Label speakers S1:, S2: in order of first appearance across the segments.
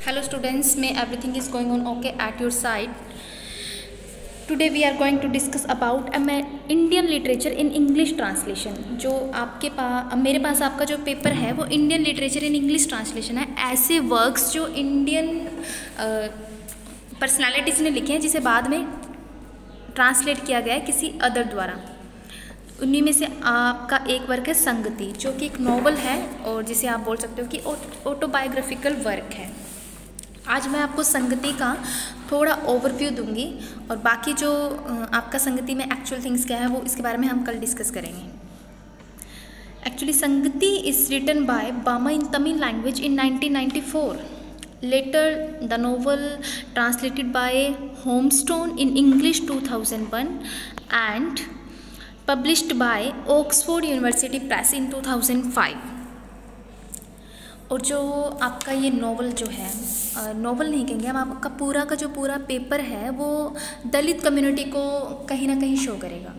S1: Hello students, may everything is going on okay at your side. Today we are going to discuss about Indian literature in English translation. जो आपके पास मेरे पास आपका जो paper है वो Indian literature in English translation है. ऐसे works जो इंडियन पर्सनालिटीज़ ने लिखे हैं जिसे बाद में ट्रांसलेट किया गया है किसी अदर द्वारा. उन्हीं में से आपका एक वर्क है संगति, जो कि एक नॉवल है और जिसे आप बोल सकते हो कि ऑटोबायोग्राफिकल वर्क है. आज मैं आपको संगति का थोड़ा ओवरव्यू दूंगी और बाकी जो आपका संगति में एक्चुअल थिंग्स क्या है वो इसके बारे में हम कल डिस्कस करेंगे. एक्चुअली संगति is written by Bama in Tamil language in 1994. Later the novel translated by Holmstrom in English 2001 and published by Oxford University Press in 2005. और जो आपका ये नॉवल जो है, नॉवल नहीं कहेंगे हम, आपका पूरा का जो पूरा पेपर है वो दलित कम्युनिटी को कहीं ना कहीं शो करेगा.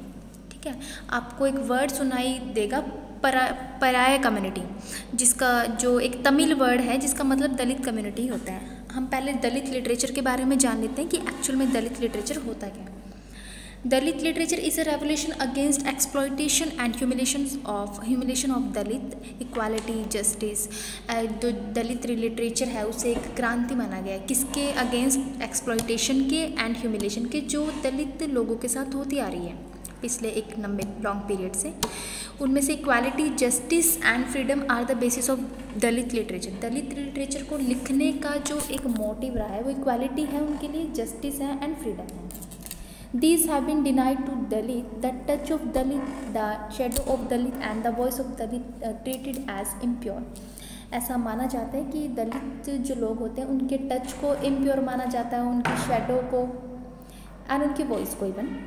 S1: ठीक है, आपको एक वर्ड सुनाई देगा पराया कम्युनिटी, जिसका जो एक तमिल वर्ड है जिसका मतलब दलित कम्युनिटी होता है. हम पहले दलित लिटरेचर के बारे में जान लेते हैं कि एक्चुअल में दलित लिटरेचर होता क्या है. Dalit literature is a revolution against exploitation and humiliation of Dalit, equality, justice. जो दलित लिटरेचर है उसे एक क्रांति माना गया है. किसके अगेंस्ट? एक्सप्लॉयटेशन के एंड ह्यूमिलेशन के, जो दलित लोगों के साथ होती आ रही है पिछले एक लंबे लॉन्ग पीरियड से. उनमें से equality, justice and freedom are the basis of Dalit literature. Dalit literature को लिखने का जो एक मोटिव रहा है वो इक्वालिटी है उनके लिए, जस्टिस है एंड फ्रीडम है. These have been denied to Dalit. The touch of Dalit, the shadow of Dalit and the voice of Dalit treated as impure. ऐसा माना जाता है कि दलित जो लोग होते हैं उनके टच को इम्प्योर माना जाता है, उनकी शेडो को एंड उनकी वॉइस को even.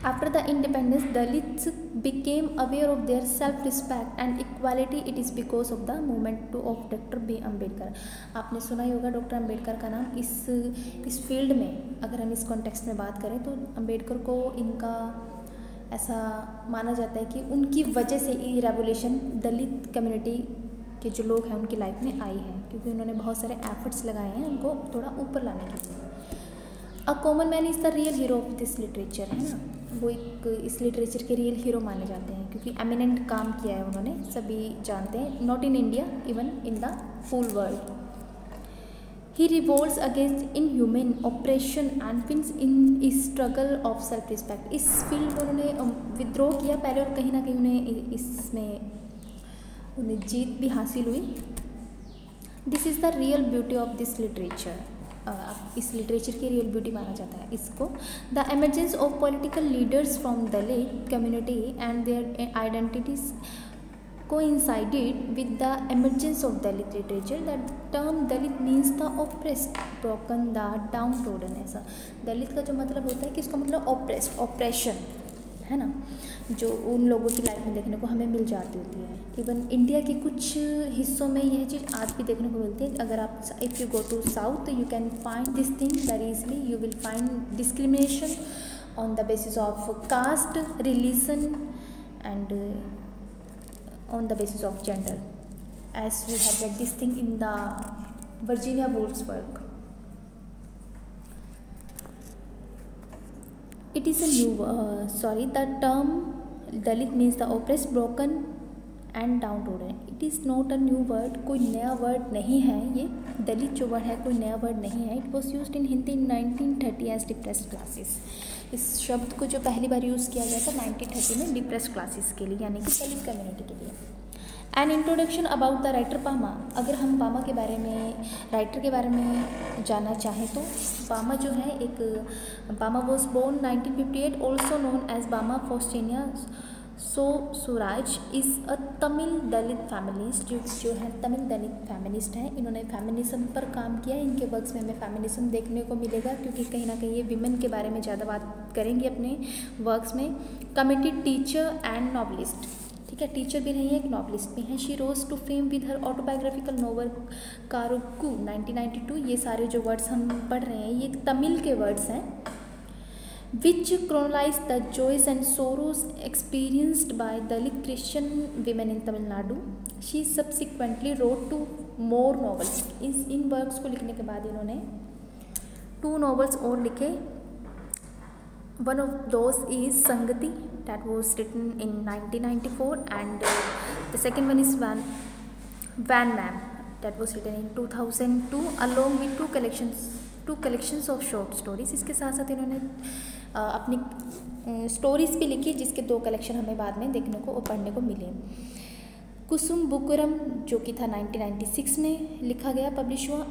S1: After the independence, Dalits became aware of their self-respect and equality. It is because of the movement of Dr. B. Ambedkar. आपने सुना ही होगा डॉक्टर अम्बेडकर का नाम. इस फील्ड में अगर हम इस कॉन्टेक्स्ट में बात करें तो अम्बेडकर को इनका ऐसा माना जाता है कि उनकी वजह से ये रेवोल्यूशन दलित कम्युनिटी के जो लोग हैं उनकी लाइफ में आई है, क्योंकि उन्होंने बहुत सारे एफर्ट्स लगाए हैं उनको थोड़ा ऊपर लाने के लिए. A common man is the real hero of this literature, है ना. वो एक इस लिटरेचर के रियल हीरो माने जाते हैं क्योंकि एमिनेंट काम किया है उन्होंने, सभी जानते हैं. Not in India, even in the full world. He revolts against in human operation and wins in struggle of self respect. इस फील्ड में उन्होंने विद्रोह किया पहले और कहीं ना कहीं उन्हें इसमें उन्हें जीत भी हासिल हुई. This is the real beauty of this literature. इस लिटरेचर की रियल ब्यूटी माना जाता है इसको. The emergence of political leaders from Dalit community and their identities coincided with the emergence of Dalit literature. The term Dalit means the oppressed, broken, the downtrodden. ऐसा दलित का जो मतलब होता है कि इसका मतलब ऑप्रेस्ड, ऑपरेशन, है ना, जो उन लोगों की लाइफ में देखने को हमें मिल जाती होती है. इवन इंडिया के कुछ हिस्सों में यह चीज़ आज भी देखने को मिलती है. अगर आप if you go to south you can find this thing very easily. You will find discrimination on the basis of caste, religion and on the basis of gender, as we have read this thing in the Virginia Woolf's work. It is a new the term Dalit means the oppressed, broken and downtrodden. It is not a new word. कोई नया word नहीं है ये. दलित जो word है कोई नया word नहीं है. It was used in Hindi in 1930 as depressed classes. इस शब्द को जो पहली बार यूज़ किया गया था 1930 में डिप्रेस क्लासेस के लिए, यानी कि दलित कम्युनिटी के लिए. An introduction about the writer बामा. अगर हम बामा के बारे में, राइटर के बारे में जानना चाहें तो बामा जो है Bama was born 1958, also known as Bama Faustina Swaraj, is a Tamil Dalit feminist. जो है तमिल दलित फैमिलिस्ट हैं. इन्होंने फेमिनिज्म पर काम किया है. इनके वर्क्स में हमें फेमिनिज्म देखने को मिलेगा क्योंकि कहीं ना कहीं ये विमेन के बारे में ज़्यादा बात करेंगे अपने वर्क्स में. Committed teacher and novelist. ठीक है, टीचर भी रही है, एक नॉवलिस्ट भी हैं. She rose to fame with her autobiographical novel Karukku 1992. ये सारे जो वर्ड्स हम पढ़ रहे हैं ये तमिल के वर्ड्स हैं. which chronicles the joys and sorrows experienced by Dalit Christian women in Tamil Nadu. She subsequently wrote to more novels. इन वर्क्स को लिखने के बाद इन्होंने 2 नॉवेल्स और लिखे। One of those is Sangati, that was written in 1994, and the second one is Vanmam, that was written in 2002 along with 2 collections of short stories. इसके साथ साथ इन्होंने अपनी स्टोरीज भी लिखी, जिसके 2 कलेक्शन हमें बाद में देखने को और पढ़ने को मिले। कुसुम बुकुरम, जो कि था 1996 में लिखा गया, पब्लिश हुआ,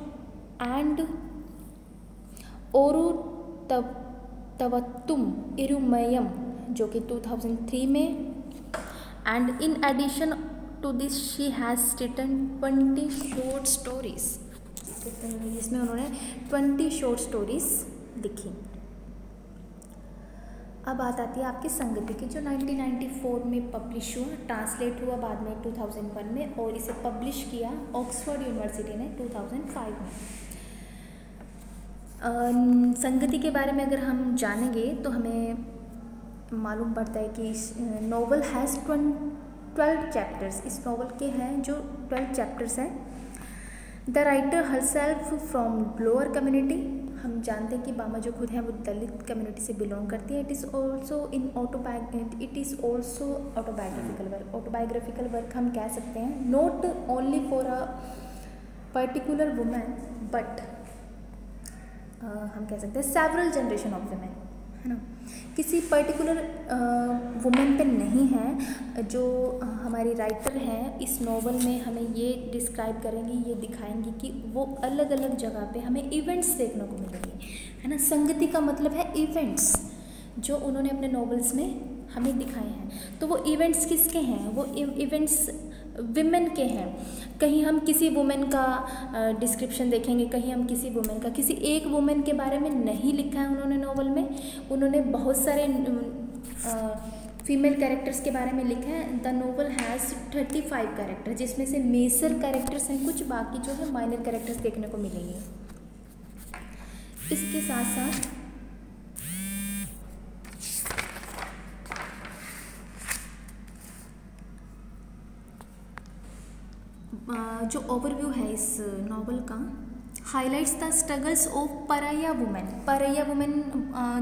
S1: एंड ओरू तवत्तुम इरुमयम, जो कि 2003 में, and in addition to this she has written 20 short stories, जिसमें उन्होंने 20 शॉर्ट स्टोरीज लिखी। अब बात आती है आपकी संगति की, जो 1994 में पब्लिश हुआ, ट्रांसलेट हुआ बाद में 2001 में, और इसे पब्लिश किया ऑक्सफोर्ड यूनिवर्सिटी ने 2005 में। संगति के बारे में अगर हम जानेंगे तो हमें मालूम पड़ता है कि नॉवल हैज़ 12 चैप्टर्स। इस नॉवल के हैं जो 12 चैप्टर्स हैं। The writer herself from lower community, हम जानते हैं कि बामा जो खुद हैं वो दलित कम्युनिटी से बिलोंग करती है। It is also autobiographical work. Autobiographical work हम कह सकते हैं, not only for a particular women, but हम कह सकते हैं सेवरल जनरेशन ऑफ वुमेन, है ना। किसी पर्टिकुलर वुमेन पे नहीं है। जो हमारी राइटर हैं इस नॉवल में हमें ये डिस्क्राइब करेंगी, ये दिखाएंगी कि वो अलग अलग जगह पे हमें इवेंट्स देखने को मिलेंगे, है ना। संगति का मतलब है इवेंट्स, जो उन्होंने अपने नॉवेल्स में हमें दिखाए हैं। तो वो इवेंट्स किसके हैं? वो इवेंट्स विमेन के हैं। कहीं हम किसी वुमेन का डिस्क्रिप्शन देखेंगे, कहीं हम किसी वुमेन का, किसी एक वुमेन के बारे में नहीं लिखा है उन्होंने नॉवल में। उन्होंने बहुत सारे फीमेल कैरेक्टर्स के बारे में लिखा है। द नॉवल हैज़ 35 कैरेक्टर, जिसमें से मेजर कैरेक्टर्स हैं कुछ, बाकी जो है माइनर कैरेक्टर्स देखने को मिलेंगे। इसके साथ साथ जो ओवरव्यू है इस नॉवल का, highlights the struggles of Paraiya women. Paraiya women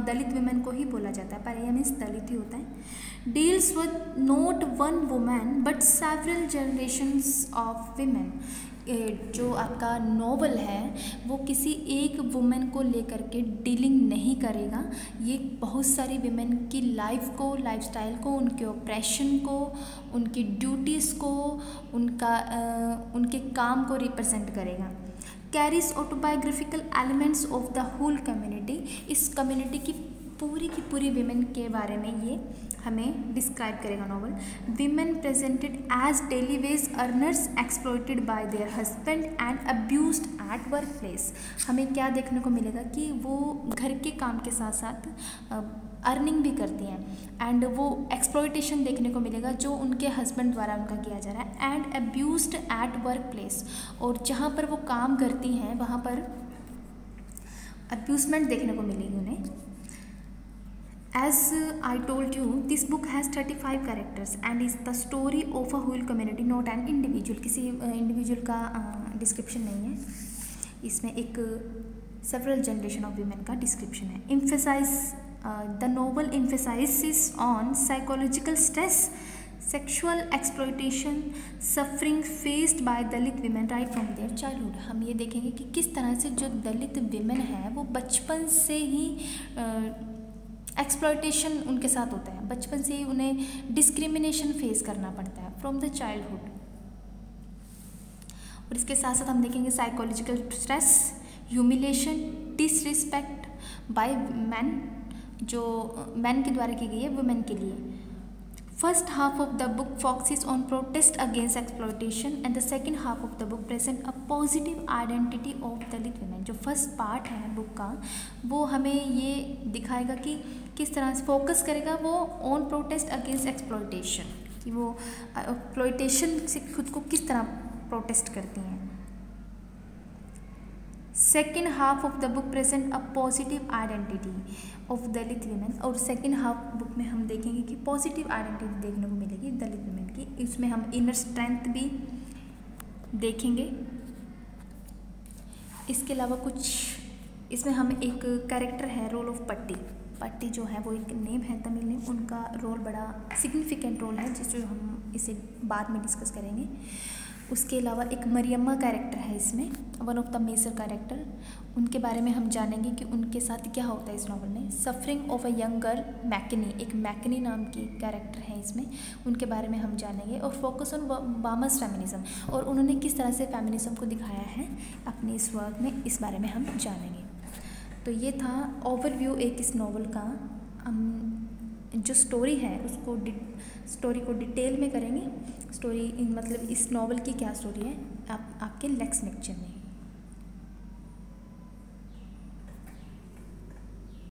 S1: Dalit women को ही बोला जाता है, परैया मीन्स दलित ही होता है। Deals with not one women but several generations of women. जो आपका नॉवल है वो किसी एक वुमेन को लेकर के डीलिंग नहीं करेगा, ये बहुत सारी वुमेन की लाइफ को, लाइफस्टाइल को, उनके ऑपरेशन को, उनकी ड्यूटीज़ को, उनके काम को रिप्रेजेंट करेगा। Carries autobiographical elements of the whole community. इस कम्युनिटी की पूरी विमेन के बारे में ये हमें डिस्क्राइब करेगा novel. Women presented as daily wage earners exploited by their husband and abused at work place. हमें क्या देखने को मिलेगा कि वो घर के काम के साथ साथ अर्निंग भी करती हैं, एंड वो एक्सप्लॉइटेशन देखने को मिलेगा जो उनके हस्बैंड द्वारा उनका किया जा रहा है। And abused at work place, और जहाँ पर वो काम करती हैं वहाँ पर अब्यूजमेंट देखने को मिलेगी उन्हें। As I told you, this book has 35 characters and is the story of a whole community, not an individual. किसी इंडिविजुअल का डिस्क्रिप्शन नहीं है, इसमें एक सेवरल जनरेशन ऑफ वीमेन का डिस्क्रिप्शन है। Emphasize the novel emphasizes on psychological stress, sexual exploitation, suffering faced by Dalit women right from their childhood। हम ये देखेंगे कि किस तरह से जो दलित विमेन है वो बचपन से ही एक्सप्लॉयटेशन उनके साथ होता है, बचपन से ही उन्हें डिस्क्रिमिनेशन फेस करना पड़ता है फ्रॉम द चाइल्डहुड। और इसके साथ साथ हम देखेंगे psychological stress, humiliation, disrespect by man, जो मैन के द्वारा की गई है वुमेन के लिए। First half of the book focuses on protest against exploitation and the second half of the book present a positive identity of Dalit women. जो first part है बुक का वो हमें ये दिखाएगा कि किस तरह से फोकस करेगा वो ऑन प्रोटेस्ट अगेंस्ट एक्सप्लॉयटेशन, कि वो एक्सप्लॉयटेशन से खुद को किस तरह प्रोटेस्ट करती हैं। Second half of the book present a positive identity of Dalit women, और सेकेंड हाफ बुक में हम देखेंगे कि पॉजिटिव आइडेंटिटी देखने को मिलेगी दलित वुमेन की। इसमें हम इनर स्ट्रेंथ भी देखेंगे इसके अलावा कुछ इसमें हम एक कैरेक्टर है रोल ऑफ पट्टी। पट्टी जो है वो एक नेम है, तमिल नेम, उनका रोल बड़ा सिग्निफिकेंट रोल है जिसको हम इसे बाद में डिस्कस करेंगे। उसके अलावा एक मरियम्मा कैरेक्टर है इसमें, one of the major character, उनके बारे में हम जानेंगे कि उनके साथ क्या होता है इस नॉवल में। Suffering of a young girl Maikani, एक मैकनी नाम की कैरेक्टर है इसमें, उनके बारे में हम जानेंगे। और फोकस ऑन वामस फेमिनिज्म, और उन्होंने किस तरह से फेमिनिज्म को दिखाया है अपने इस वर्क में, इस बारे में हम जानेंगे। तो ये था ओवरव्यू एक इस नॉवल का। हम जो स्टोरी है उसको स्टोरी को डिटेल में करेंगे। स्टोरी मतलब इस नॉवल की क्या स्टोरी है आपके नेक्स्ट लेक्चर में।